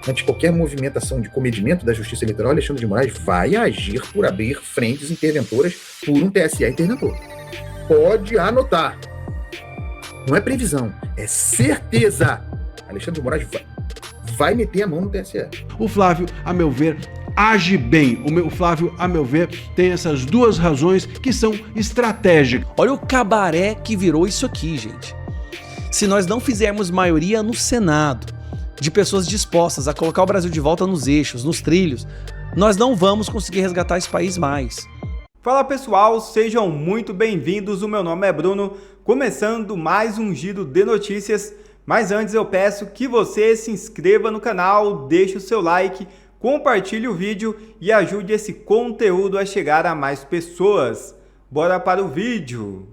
ante qualquer movimentação de comedimento da Justiça Eleitoral, Alexandre de Moraes vai agir por abrir frentes interventoras por um TSE interventor. Pode anotar. Não é previsão, é certeza. Alexandre de Moraes vai meter a mão no TSE. O Flávio, a meu ver, age bem. O Flávio, a meu ver, tem essas duas razões que são estratégicas. Olha o cabaré que virou isso aqui, gente. Se nós não fizermos maioria no Senado, de pessoas dispostas a colocar o Brasil de volta nos eixos, nos trilhos, nós não vamos conseguir resgatar esse país mais. Fala pessoal, sejam muito bem-vindos, o meu nome é Bruno, começando mais um giro de notícias, mas antes eu peço que você se inscreva no canal, deixe o seu like, compartilhe o vídeo e ajude esse conteúdo a chegar a mais pessoas. Bora para o vídeo!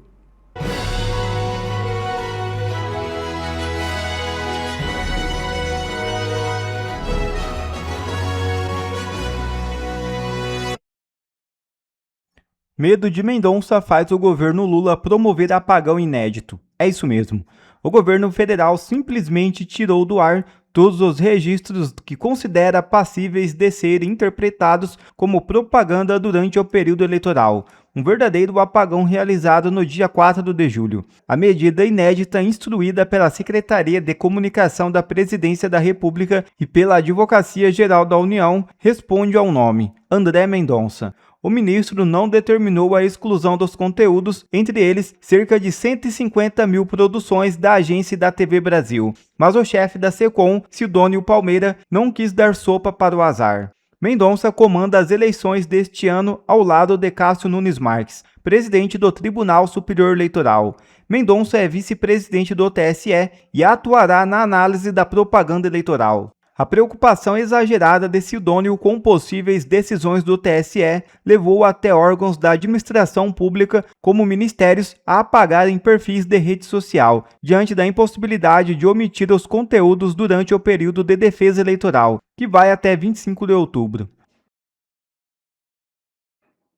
Medo de Mendonça faz o governo Lula promover apagão inédito. É isso mesmo. O governo federal simplesmente tirou do ar todos os registros que considera passíveis de serem interpretados como propaganda durante o período eleitoral. Um verdadeiro apagão realizado no dia 4 de julho. A medida inédita instruída pela Secretaria de Comunicação da Presidência da República e pela Advocacia Geral da União responde ao nome, André Mendonça. O ministro não determinou a exclusão dos conteúdos, entre eles cerca de 150 mil produções da agência e da TV Brasil. Mas o chefe da SECOM, Sidônio Palmeira, não quis dar sopa para o azar. Mendonça comanda as eleições deste ano ao lado de Cássio Nunes Marques, presidente do Tribunal Superior Eleitoral. Mendonça é vice-presidente do TSE e atuará na análise da propaganda eleitoral. A preocupação exagerada de Sidônio com possíveis decisões do TSE levou até órgãos da administração pública, como ministérios, a apagarem perfis de rede social, diante da impossibilidade de omitir os conteúdos durante o período de defesa eleitoral, que vai até 25 de outubro.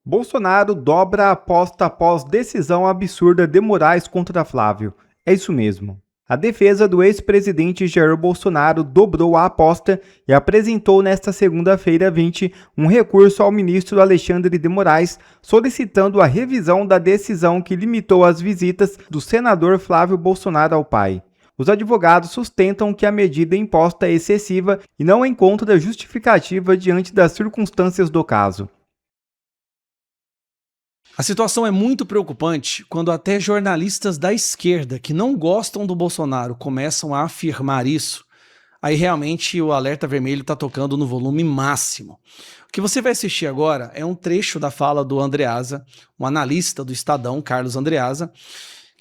Bolsonaro dobra a aposta após decisão absurda de Moraes contra Flávio. É isso mesmo. A defesa do ex-presidente Jair Bolsonaro dobrou a aposta e apresentou nesta segunda-feira 20 um recurso ao ministro Alexandre de Moraes, solicitando a revisão da decisão que limitou as visitas do senador Flávio Bolsonaro ao pai. Os advogados sustentam que a medida imposta é excessiva e não encontra justificativa diante das circunstâncias do caso. A situação é muito preocupante quando até jornalistas da esquerda que não gostam do Bolsonaro começam a afirmar isso. Aí realmente o alerta vermelho está tocando no volume máximo. O que você vai assistir agora é um trecho da fala do Andreasa, um analista do Estadão, Carlos Andreasa,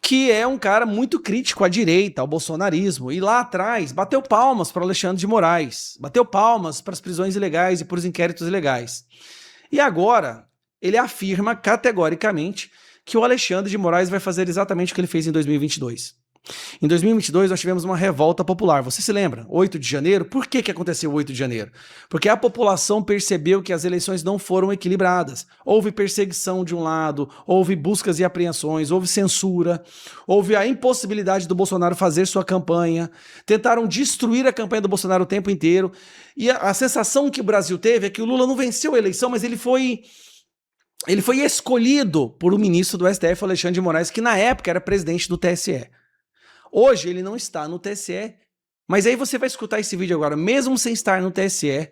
que é um cara muito crítico à direita, ao bolsonarismo, e lá atrás bateu palmas para Alexandre de Moraes, bateu palmas para as prisões ilegais e para os inquéritos ilegais. E agora ele afirma categoricamente que o Alexandre de Moraes vai fazer exatamente o que ele fez em 2022. Em 2022 nós tivemos uma revolta popular, você se lembra? 8 de janeiro, por que aconteceu o 8 de janeiro? Porque a população percebeu que as eleições não foram equilibradas. Houve perseguição de um lado, houve buscas e apreensões, houve censura, houve a impossibilidade do Bolsonaro fazer sua campanha, tentaram destruir a campanha do Bolsonaro o tempo inteiro, e a sensação que o Brasil teve é que o Lula não venceu a eleição, mas ele foi escolhido por um ministro do STF, Alexandre de Moraes, que na época era presidente do TSE. Hoje ele não está no TSE, mas aí você vai escutar esse vídeo agora, mesmo sem estar no TSE,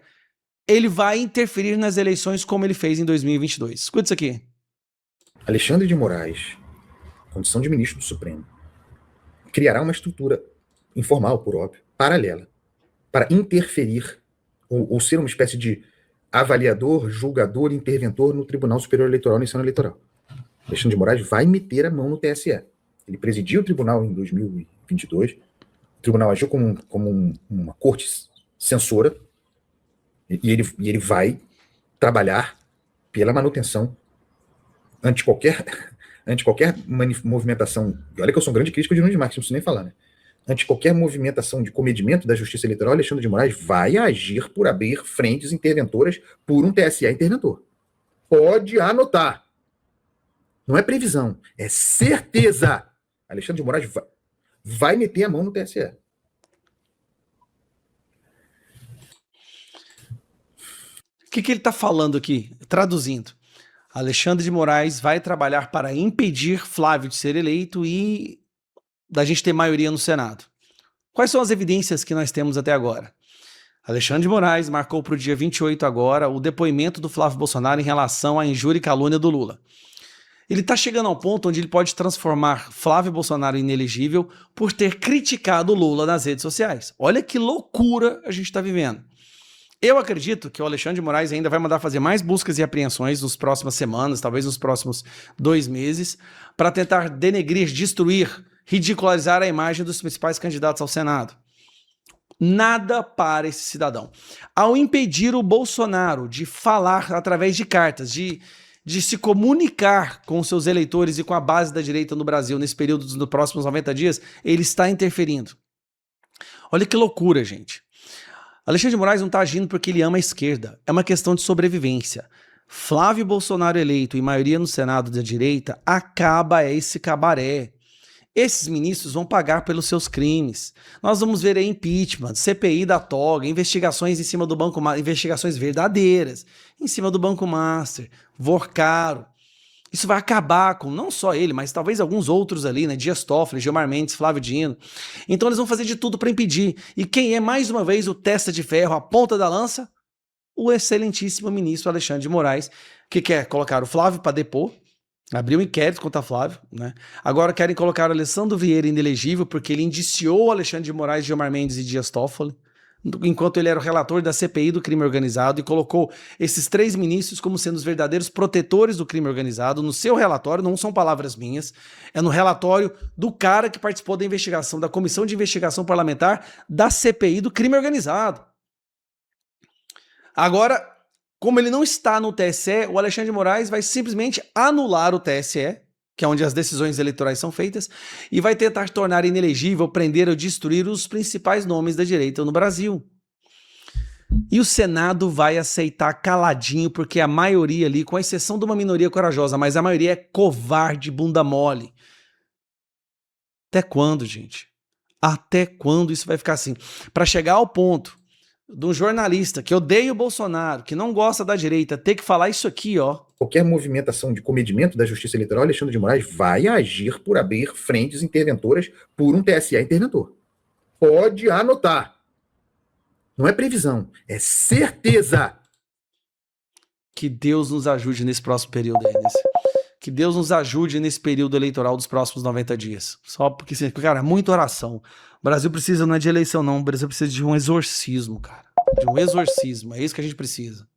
ele vai interferir nas eleições como ele fez em 2022. Escuta isso aqui. Alexandre de Moraes, condição de ministro do Supremo, criará uma estrutura informal, por óbvio, paralela, para interferir ou ser uma espécie de avaliador, julgador, interventor no Tribunal Superior Eleitoral nesse ano eleitoral. Alexandre de Moraes vai meter a mão no TSE. Ele presidiu o tribunal em 2022, o tribunal agiu como uma corte censora, e ele vai trabalhar pela manutenção ante qualquer movimentação. E olha que eu sou um grande crítico de Nunes Marques, não preciso nem falar, né? Ante qualquer movimentação de comedimento da Justiça Eleitoral, Alexandre de Moraes vai agir por abrir frentes interventoras por um TSE interventor. Pode anotar. Não é previsão, é certeza. Alexandre de Moraes vai meter a mão no TSE. que ele está falando aqui? Traduzindo. Alexandre de Moraes vai trabalhar para impedir Flávio de ser eleito e da gente ter maioria no Senado. Quais são as evidências que nós temos até agora? Alexandre de Moraes marcou para o dia 28 agora o depoimento do Flávio Bolsonaro em relação à injúria e calúnia do Lula. Ele está chegando ao ponto onde ele pode transformar Flávio Bolsonaro em inelegível por ter criticado o Lula nas redes sociais. Olha que loucura a gente está vivendo. Eu acredito que o Alexandre de Moraes ainda vai mandar fazer mais buscas e apreensões nas próximas semanas, talvez nos próximos 2 meses, para tentar denegrir, destruir, ridicularizar a imagem dos principais candidatos ao Senado. Nada para esse cidadão. Ao impedir o Bolsonaro de falar através de cartas, de se comunicar com seus eleitores e com a base da direita no Brasil nesse período dos próximos 90 dias, ele está interferindo. Olha que loucura, gente. Alexandre de Moraes não está agindo porque ele ama a esquerda. É uma questão de sobrevivência. Flávio Bolsonaro eleito e maioria no Senado da direita, acaba esse cabaré. Esses ministros vão pagar pelos seus crimes. Nós vamos ver aí impeachment, CPI da toga, investigações em cima do Banco Master, investigações verdadeiras, em cima do Banco Master, Vorcaro. Isso vai acabar com não só ele, mas talvez alguns outros ali, né? Dias Toffoli, Gilmar Mendes, Flávio Dino. Então eles vão fazer de tudo para impedir. E quem é, mais uma vez, o testa de ferro, a ponta da lança? O excelentíssimo ministro Alexandre de Moraes, que quer colocar o Flávio para depor, abriu um inquérito contra Flávio, né? Agora querem colocar o Alessandro Vieira inelegível porque ele indiciou o Alexandre de Moraes, Gilmar Mendes e Dias Toffoli, enquanto ele era o relator da CPI do crime organizado, e colocou esses 3 ministros como sendo os verdadeiros protetores do crime organizado no seu relatório. Não são palavras minhas, é no relatório do cara que participou da investigação, da comissão de investigação parlamentar da CPI do crime organizado. Agora, como ele não está no TSE, o Alexandre de Moraes vai simplesmente anular o TSE, que é onde as decisões eleitorais são feitas, e vai tentar tornar inelegível, prender ou destruir os principais nomes da direita no Brasil. E o Senado vai aceitar caladinho, porque a maioria ali, com exceção de uma minoria corajosa, mas a maioria é covarde, bunda mole. Até quando, gente? Até quando isso vai ficar assim? Para chegar ao ponto de um jornalista que odeia o Bolsonaro, que não gosta da direita, ter que falar isso aqui, ó. Qualquer movimentação de comedimento da Justiça Eleitoral, Alexandre de Moraes vai agir por abrir frentes interventoras por um TSE interventor. Pode anotar. Não é previsão, é certeza. Que Deus nos ajude nesse próximo período aí. Que Deus nos ajude nesse período eleitoral dos próximos 90 dias. Só porque, cara, é muita oração. O Brasil precisa, não é de eleição não, o Brasil precisa de um exorcismo, cara. De um exorcismo, é isso que a gente precisa.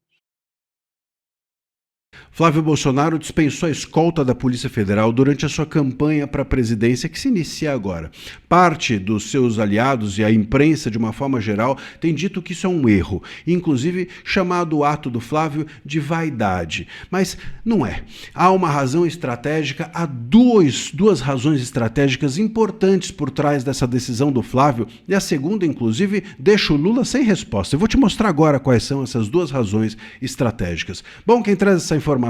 Flávio Bolsonaro dispensou a escolta da Polícia Federal durante a sua campanha para a presidência, que se inicia agora. Parte dos seus aliados e a imprensa, de uma forma geral, tem dito que isso é um erro, inclusive chamado o ato do Flávio de vaidade. Mas não é. Há uma razão estratégica, há duas razões estratégicas importantes por trás dessa decisão do Flávio, e a segunda, inclusive, deixa o Lula sem resposta. Eu vou te mostrar agora quais são essas 2 razões estratégicas. Bom, quem traz essa informação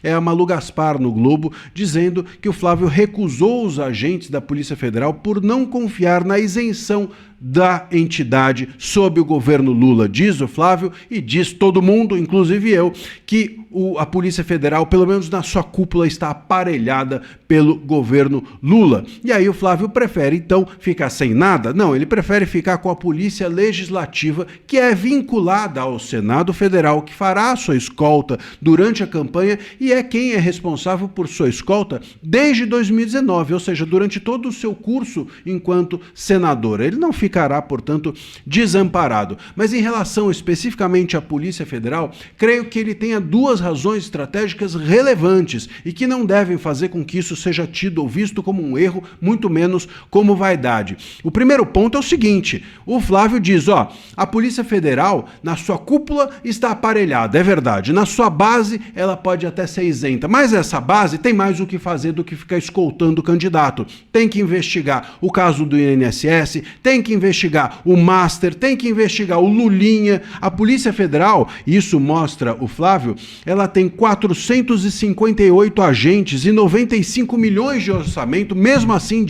é a Malu Gaspar no Globo, dizendo que o Flávio recusou os agentes da Polícia Federal por não confiar na isenção da entidade sob o governo Lula. Diz o Flávio e diz todo mundo, inclusive eu, que a Polícia Federal, pelo menos na sua cúpula, está aparelhada pelo governo Lula. E aí o Flávio prefere, então, ficar sem nada? Não, ele prefere ficar com a Polícia Legislativa, que é vinculada ao Senado Federal, que fará a sua escolta durante a campanha e é quem é responsável por sua escolta desde 2019, ou seja, durante todo o seu curso enquanto senador. Ele não ficará, portanto, desamparado. Mas em relação especificamente à Polícia Federal, creio que ele tenha 2 razões estratégicas relevantes e que não devem fazer com que isso seja tido ou visto como um erro, muito menos como vaidade. O primeiro ponto é o seguinte: o Flávio diz, a Polícia Federal, na sua cúpula, está aparelhada, é verdade. Na sua base, ela pode até ser isenta, mas essa base tem mais o que fazer do que ficar escoltando o candidato. Tem que investigar o caso do INSS, tem que investigar o Master, tem que investigar o Lulinha. A Polícia Federal, isso mostra o Flávio, ela tem 458 agentes e 95 milhões de orçamento. Mesmo assim,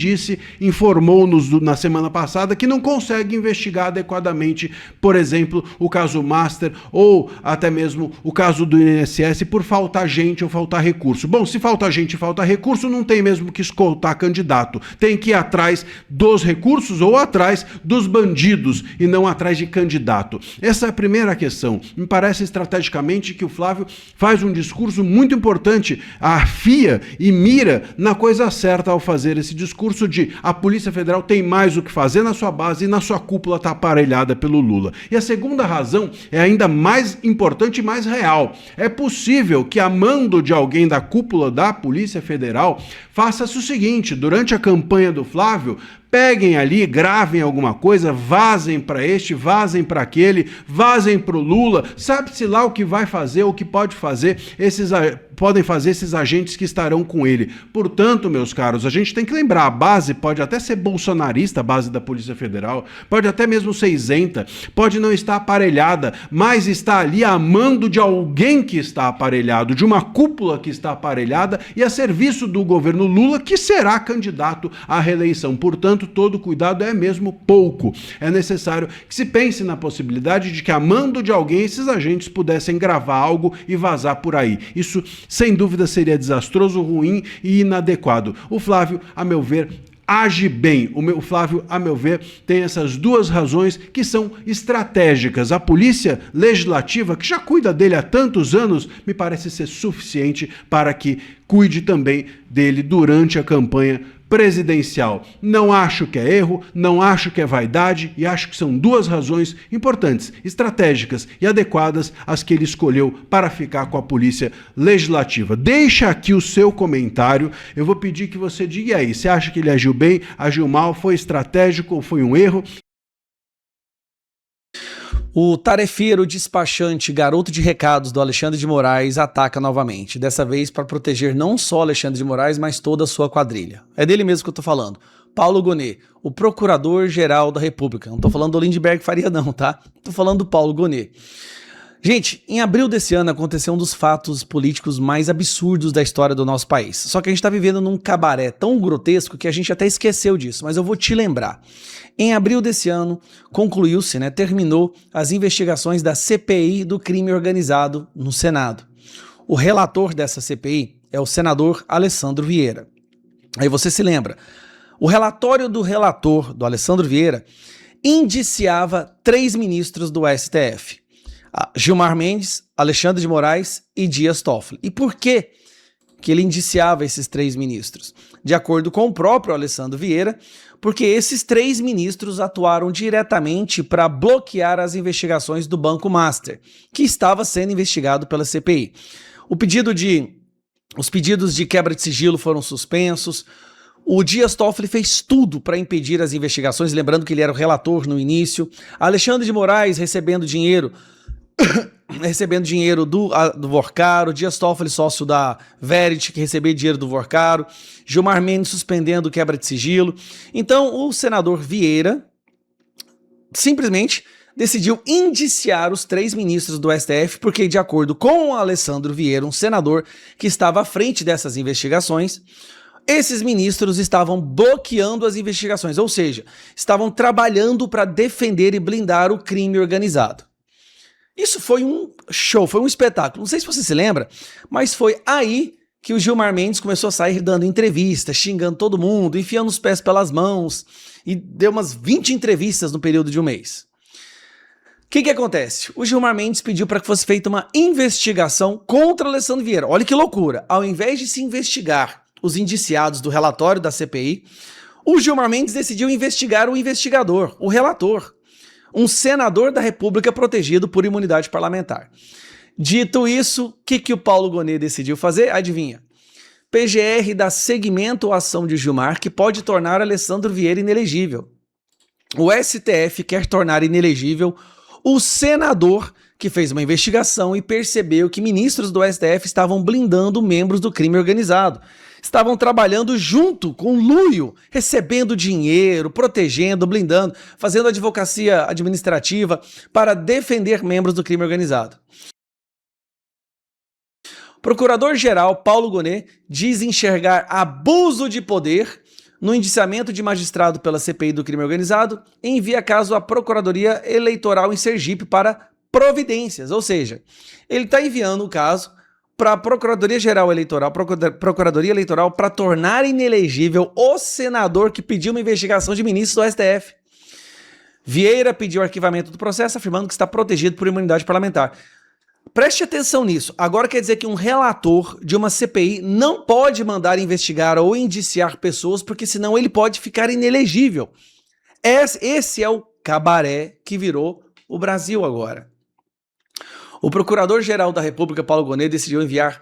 informou-nos na semana passada que não consegue investigar adequadamente, por exemplo, o caso Master ou até mesmo o caso do INSS por faltar gente ou faltar recurso. Bom, se falta gente e falta recurso, não tem mesmo que escoltar candidato. Tem que ir atrás dos recursos ou atrás dos bandidos e não atrás de candidato. Essa é a primeira questão. Me parece estrategicamente que o Flávio faz um discurso muito importante, afia e mira na coisa certa ao fazer esse discurso de a Polícia Federal tem mais o que fazer na sua base e na sua cúpula está aparelhada pelo Lula. E a segunda razão é ainda mais importante e mais real. É possível que a mando de alguém da cúpula da Polícia Federal faça-se o seguinte: durante a campanha do Flávio, peguem ali, gravem alguma coisa, vazem para este, vazem para aquele, vazem para o Lula, sabe-se lá o que vai fazer, o que pode fazer, podem fazer esses agentes que estarão com ele. Portanto, meus caros, a gente tem que lembrar, a base pode até ser bolsonarista, a base da Polícia Federal, pode até mesmo ser isenta, pode não estar aparelhada, mas está ali a mando de alguém que está aparelhado, de uma cúpula que está aparelhada e a serviço do governo Lula, que será candidato à reeleição. Portanto, todo cuidado é mesmo pouco. É necessário que se pense na possibilidade de que a mando de alguém esses agentes pudessem gravar algo e vazar por aí. Isso, sem dúvida, seria desastroso, ruim e inadequado. O Flávio, a meu ver, age bem. O Flávio, a meu ver, tem essas duas razões que são estratégicas. A Polícia Legislativa, que já cuida dele há tantos anos, me parece ser suficiente para que cuide também dele durante a campanha presidencial. Não acho que é erro, não acho que é vaidade e acho que são duas razões importantes, estratégicas e adequadas as que ele escolheu para ficar com a Polícia Legislativa. Deixa aqui o seu comentário, eu vou pedir que você diga aí, você acha que ele agiu bem, agiu mal, foi estratégico ou foi um erro? O tarefeiro despachante garoto de recados do Alexandre de Moraes ataca novamente, dessa vez para proteger não só Alexandre de Moraes, mas toda a sua quadrilha. É dele mesmo que eu tô falando. Paulo Gonet, o procurador-geral da República. Não tô falando do Lindbergh Faria não, tá? Tô falando do Paulo Gonet. Gente, em abril desse ano aconteceu um dos fatos políticos mais absurdos da história do nosso país. Só que a gente tá vivendo num cabaré tão grotesco que a gente até esqueceu disso, mas eu vou te lembrar. Em abril desse ano, concluiu-se, terminou as investigações da CPI do crime organizado no Senado. O relator dessa CPI é o senador Alessandro Vieira. Aí você se lembra, o relatório do relator, do Alessandro Vieira, indiciava 3 ministros do STF. Gilmar Mendes, Alexandre de Moraes e Dias Toffoli. E por que ele indiciava esses 3 ministros? De acordo com o próprio Alessandro Vieira, porque esses 3 ministros atuaram diretamente para bloquear as investigações do Banco Master, que estava sendo investigado pela CPI. Os pedidos de quebra de sigilo foram suspensos. O Dias Toffoli fez tudo para impedir as investigações, lembrando que ele era o relator no início. Alexandre de Moraes recebendo dinheiro do Vorcaro, Dias Toffoli, sócio da Verity, que recebia dinheiro do Vorcaro, Gilmar Mendes suspendendo quebra de sigilo. Então, o senador Vieira simplesmente decidiu indiciar os 3 ministros do STF, porque, de acordo com o Alessandro Vieira, um senador que estava à frente dessas investigações, esses ministros estavam bloqueando as investigações, ou seja, estavam trabalhando para defender e blindar o crime organizado. Isso foi um show, foi um espetáculo. Não sei se você se lembra, mas foi aí que o Gilmar Mendes começou a sair dando entrevistas, xingando todo mundo, enfiando os pés pelas mãos, e deu umas 20 entrevistas no período de um mês. O que acontece? O Gilmar Mendes pediu para que fosse feita uma investigação contra o Alessandro Vieira. Olha que loucura! Ao invés de se investigar os indiciados do relatório da CPI, o Gilmar Mendes decidiu investigar o investigador, o relator. Um senador da República protegido por imunidade parlamentar. Dito isso, o que o Paulo Gonet decidiu fazer? Adivinha? PGR dá seguimento à ação de Gilmar, que pode tornar Alessandro Vieira inelegível. O STF quer tornar inelegível o senador que fez uma investigação e percebeu que ministros do STF estavam blindando membros do crime organizado. estavam trabalhando junto com Luio, recebendo dinheiro, protegendo, blindando, fazendo advocacia administrativa para defender membros do crime organizado. Procurador-Geral Paulo Gonet diz enxergar abuso de poder no indiciamento de magistrado pela CPI do crime organizado e envia caso à Procuradoria Eleitoral em Sergipe para providências, ou seja, ele está enviando o caso para a Procuradoria-Geral Eleitoral, Procuradoria Eleitoral, para tornar inelegível o senador que pediu uma investigação de ministros do STF. Vieira pediu arquivamento do processo, afirmando que está protegido por imunidade parlamentar. Preste atenção nisso. Agora quer dizer que um relator de uma CPI não pode mandar investigar ou indiciar pessoas, porque senão ele pode ficar inelegível. Esse é o cabaré que virou o Brasil agora. O Procurador-Geral da República, Paulo Gonet, decidiu enviar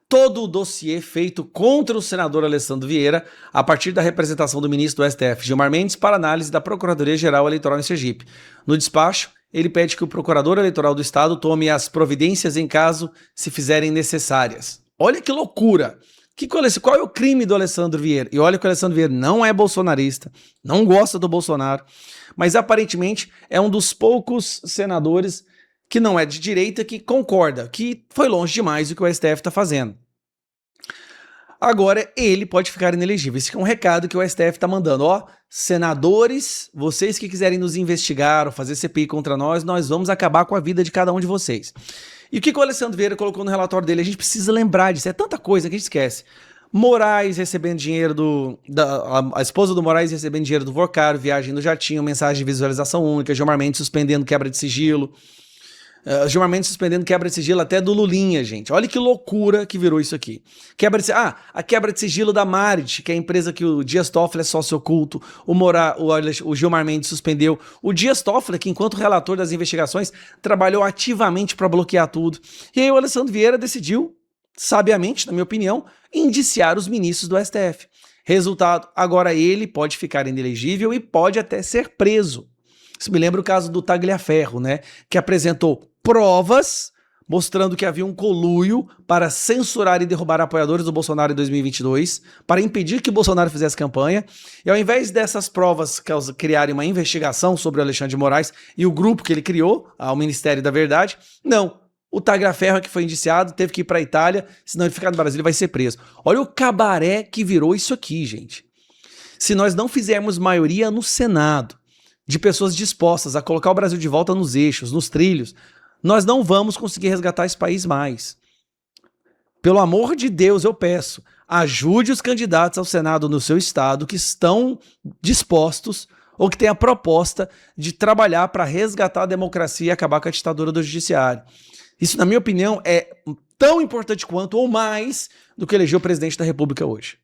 todo o dossiê feito contra o senador Alessandro Vieira, a partir da representação do ministro do STF, Gilmar Mendes, para análise da Procuradoria-Geral Eleitoral em Sergipe. No despacho, ele pede que o Procurador Eleitoral do Estado tome as providências em caso se fizerem necessárias. Olha que loucura! Qual é o crime do Alessandro Vieira? E olha que o Alessandro Vieira não é bolsonarista, não gosta do Bolsonaro, mas aparentemente é um dos poucos senadores que não é de direita que concorda que foi longe demais o que o STF está fazendo. Agora ele pode ficar inelegível. Esse é um recado que o STF está mandando. Ó, senadores, vocês que quiserem nos investigar ou fazer CPI contra nós vamos acabar com a vida de cada um de vocês. E o que o Alessandro Vieira colocou no relatório dele? A gente precisa lembrar disso. É tanta coisa que a gente esquece. Moraes recebendo dinheiro a esposa do Moraes recebendo dinheiro do Vorcaro, viagem no jatinho, mensagem de visualização única, Gilmar Mendes suspendendo quebra de sigilo. Gilmar Mendes suspendendo quebra de sigilo até do Lulinha, gente. Olha que loucura que virou isso aqui. A quebra de sigilo da Marit, que é a empresa que o Dias Toffoli é sócio oculto. O Gilmar Mendes suspendeu. O Dias Toffoli, que enquanto relator das investigações, trabalhou ativamente para bloquear tudo. E aí o Alessandro Vieira decidiu, sabiamente, na minha opinião, indiciar os ministros do STF. Resultado, agora ele pode ficar inelegível e pode até ser preso. Isso me lembra o caso do Tagliaferro, né? Que apresentou provas mostrando que havia um conluio para censurar e derrubar apoiadores do Bolsonaro em 2022, para impedir que Bolsonaro fizesse campanha. E ao invés dessas provas criarem uma investigação sobre o Alexandre de Moraes e o grupo que ele criou, ao Ministério da Verdade, não. O Tagliaferro, que foi indiciado, teve que ir para a Itália, senão ele ficar no Brasil, ele vai ser preso. Olha o cabaré que virou isso aqui, gente. Se nós não fizermos maioria no Senado, de pessoas dispostas a colocar o Brasil de volta nos eixos, nos trilhos, nós não vamos conseguir resgatar esse país mais. Pelo amor de Deus, eu peço, ajude os candidatos ao Senado no seu estado que estão dispostos ou que têm a proposta de trabalhar para resgatar a democracia e acabar com a ditadura do judiciário. Isso, na minha opinião, é tão importante quanto ou mais do que eleger o presidente da República hoje.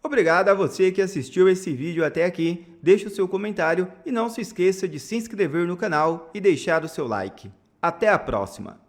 Obrigado a você que assistiu esse vídeo até aqui. Deixe o seu comentário e não se esqueça de se inscrever no canal e deixar o seu like. Até a próxima!